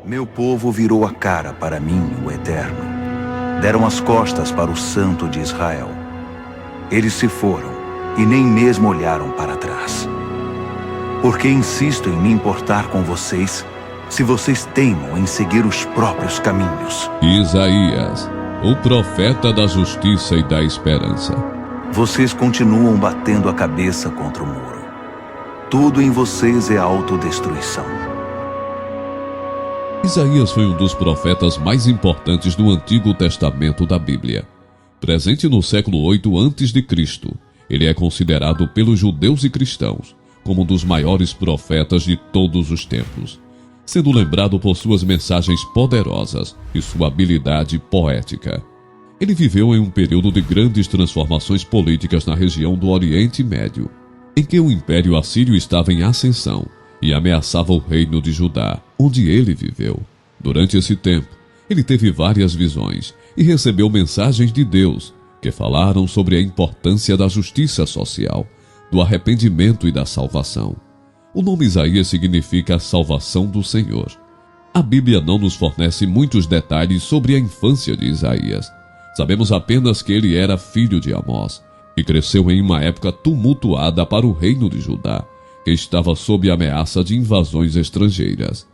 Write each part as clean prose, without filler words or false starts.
Meu povo virou a cara para mim, o Eterno. Deram as costas para o Santo de Israel. Eles se foram e nem mesmo olharam para trás. Porque insisto em me importar com vocês, se vocês teimam em seguir os próprios caminhos. Isaías, o profeta da justiça e da esperança. Vocês continuam batendo a cabeça contra o muro. Tudo em vocês é autodestruição. Isaías foi um dos profetas mais importantes do Antigo Testamento da Bíblia. Presente no século 8 a.C., ele é considerado pelos judeus e cristãos como um dos maiores profetas de todos os tempos, sendo lembrado por suas mensagens poderosas e sua habilidade poética. Ele viveu em um período de grandes transformações políticas na região do Oriente Médio, em que o Império Assírio estava em ascensão e ameaçava o reino de Judá, onde ele viveu. Durante esse tempo, ele teve várias visões e recebeu mensagens de Deus que falaram sobre a importância da justiça social, do arrependimento e da salvação. O nome Isaías significa a salvação do Senhor. A Bíblia não nos fornece muitos detalhes sobre a infância de Isaías. Sabemos apenas que ele era filho de Amós e cresceu em uma época tumultuada para o reino de Judá, que estava sob a ameaça de invasões estrangeiras.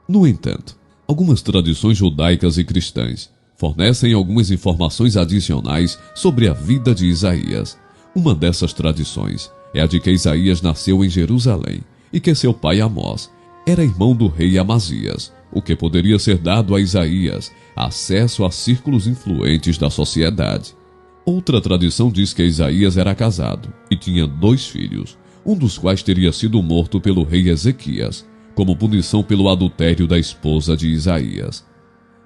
No entanto, algumas tradições judaicas e cristãs fornecem algumas informações adicionais sobre a vida de Isaías. Uma dessas tradições é a de que Isaías nasceu em Jerusalém e que seu pai Amós era irmão do rei Amazias, o que poderia ser dado a Isaías acesso a círculos influentes da sociedade. Outra tradição diz que Isaías era casado e tinha 2 filhos, um dos quais teria sido morto pelo rei Ezequias, como punição pelo adultério da esposa de Isaías.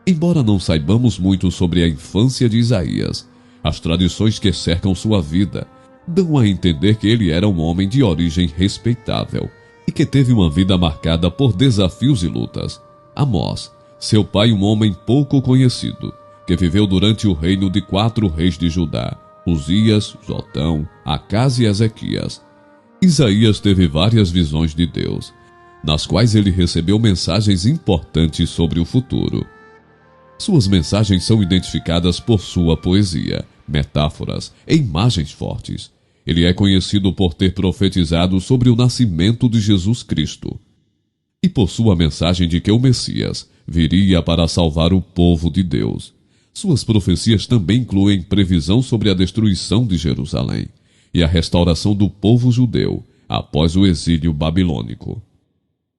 Embora não saibamos muito sobre a infância de Isaías, as tradições que cercam sua vida dão a entender que ele era um homem de origem respeitável e que teve uma vida marcada por desafios e lutas. Amós, seu pai, um homem pouco conhecido, que viveu durante o reino de 4 reis de Judá, Uzias, Jotão, Acás e Ezequias. Isaías teve várias visões de Deus, nas quais ele recebeu mensagens importantes sobre o futuro. Suas mensagens são identificadas por sua poesia, metáforas e imagens fortes. Ele é conhecido por ter profetizado sobre o nascimento de Jesus Cristo e por sua mensagem de que o Messias viria para salvar o povo de Deus. Suas profecias também incluem previsão sobre a destruição de Jerusalém e a restauração do povo judeu após o exílio babilônico.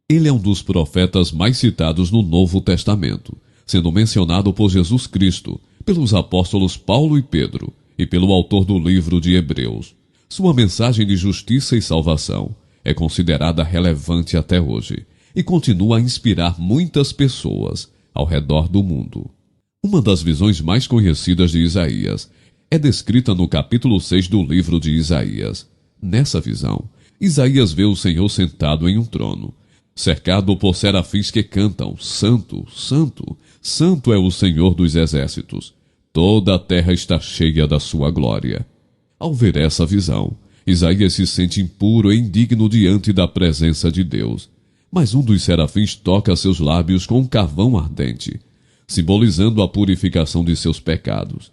Ele é um dos profetas mais citados no Novo Testamento, sendo mencionado por Jesus Cristo, pelos apóstolos Paulo e Pedro e pelo autor do livro de Hebreus. Sua mensagem de justiça e salvação é considerada relevante até hoje e continua a inspirar muitas pessoas ao redor do mundo. Uma das visões mais conhecidas de Isaías é descrita no capítulo 6 do livro de Isaías. Nessa visão, Isaías vê o Senhor sentado em um trono, cercado por serafins que cantam: Santo, Santo, Santo é o Senhor dos exércitos. Toda a terra está cheia da sua glória. Ao ver essa visão, Isaías se sente impuro e indigno diante da presença de Deus. Mas um dos serafins toca seus lábios com um carvão ardente, simbolizando a purificação de seus pecados.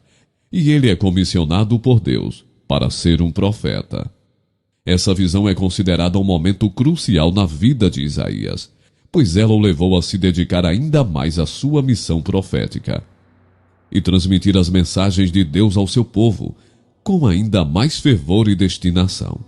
E ele é comissionado por Deus para ser um profeta. Essa visão é considerada um momento crucial na vida de Isaías, pois ela o levou a se dedicar ainda mais à sua missão profética e transmitir as mensagens de Deus ao seu povo com ainda mais fervor e destinação.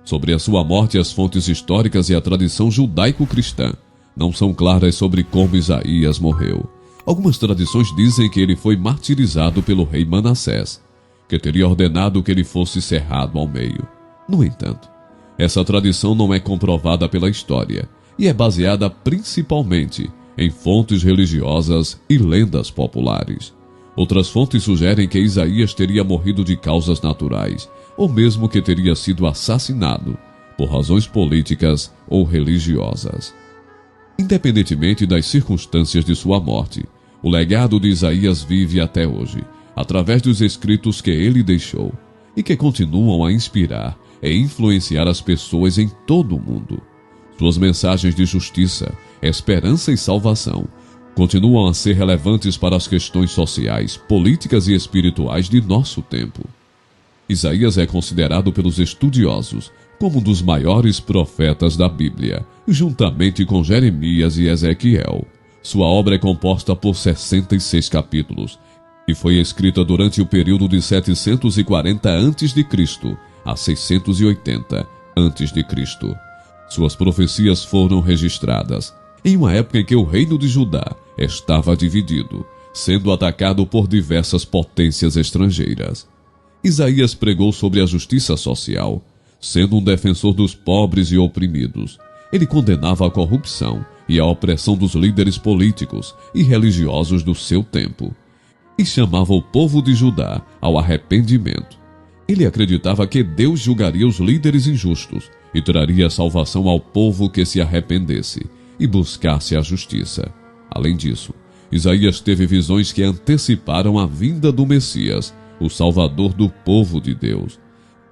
Sobre a sua morte, as fontes históricas e a tradição judaico-cristã não são claras sobre como Isaías morreu. Algumas tradições dizem que ele foi martirizado pelo rei Manassés, que teria ordenado que ele fosse cerrado ao meio. No entanto, essa tradição não é comprovada pela história e é baseada principalmente em fontes religiosas e lendas populares. Outras fontes sugerem que Isaías teria morrido de causas naturais, ou mesmo que teria sido assassinado por razões políticas ou religiosas. Independentemente das circunstâncias de sua morte, o legado de Isaías vive até hoje, através dos escritos que ele deixou e que continuam a inspirar e influenciar as pessoas em todo o mundo. Suas mensagens de justiça, esperança e salvação continuam a ser relevantes para as questões sociais, políticas e espirituais de nosso tempo. Isaías é considerado pelos estudiosos como um dos maiores profetas da Bíblia, juntamente com Jeremias e Ezequiel. Sua obra é composta por 66 capítulos e foi escrita durante o período de 740 a.C. a 680 a.C. Suas profecias foram registradas em uma época em que o reino de Judá estava dividido, sendo atacado por diversas potências estrangeiras. Isaías pregou sobre a justiça social, sendo um defensor dos pobres e oprimidos. Ele condenava a corrupção e a opressão dos líderes políticos e religiosos do seu tempo, e chamava o povo de Judá ao arrependimento. Ele acreditava que Deus julgaria os líderes injustos e traria salvação ao povo que se arrependesse e buscasse a justiça. Além disso, Isaías teve visões que anteciparam a vinda do Messias, o Salvador do povo de Deus.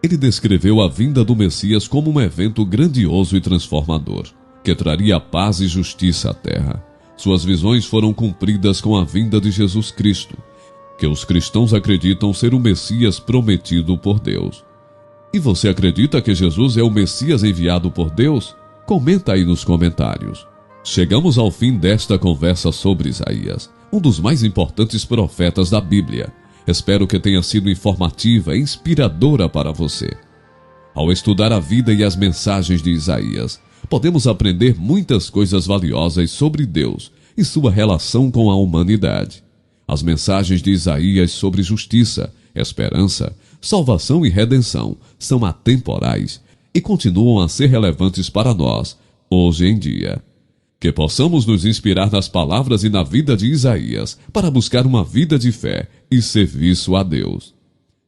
Ele descreveu a vinda do Messias como um evento grandioso e transformador, que traria paz e justiça à terra. Suas visões foram cumpridas com a vinda de Jesus Cristo, que os cristãos acreditam ser o Messias prometido por Deus. E você acredita que Jesus é o Messias enviado por Deus? Comenta aí nos comentários. Chegamos ao fim desta conversa sobre Isaías, um dos mais importantes profetas da Bíblia. Espero que tenha sido informativa e inspiradora para você. Ao estudar a vida e as mensagens de Isaías, podemos aprender muitas coisas valiosas sobre Deus e sua relação com a humanidade. As mensagens de Isaías sobre justiça, esperança, salvação e redenção são atemporais e continuam a ser relevantes para nós, hoje em dia. Que possamos nos inspirar nas palavras e na vida de Isaías para buscar uma vida de fé e serviço a Deus.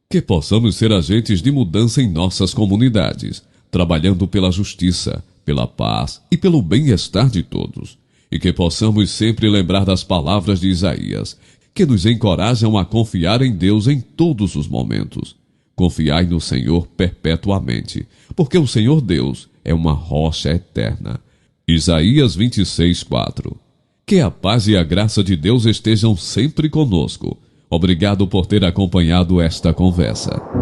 Que possamos ser agentes de mudança em nossas comunidades, trabalhando pela justiça, pela paz e pelo bem-estar de todos. E que possamos sempre lembrar das palavras de Isaías, que nos encorajam a confiar em Deus em todos os momentos. Confiai no Senhor perpetuamente, porque o Senhor Deus é uma rocha eterna. Isaías 26:4. Que a paz e a graça de Deus estejam sempre conosco. Obrigado por ter acompanhado esta conversa.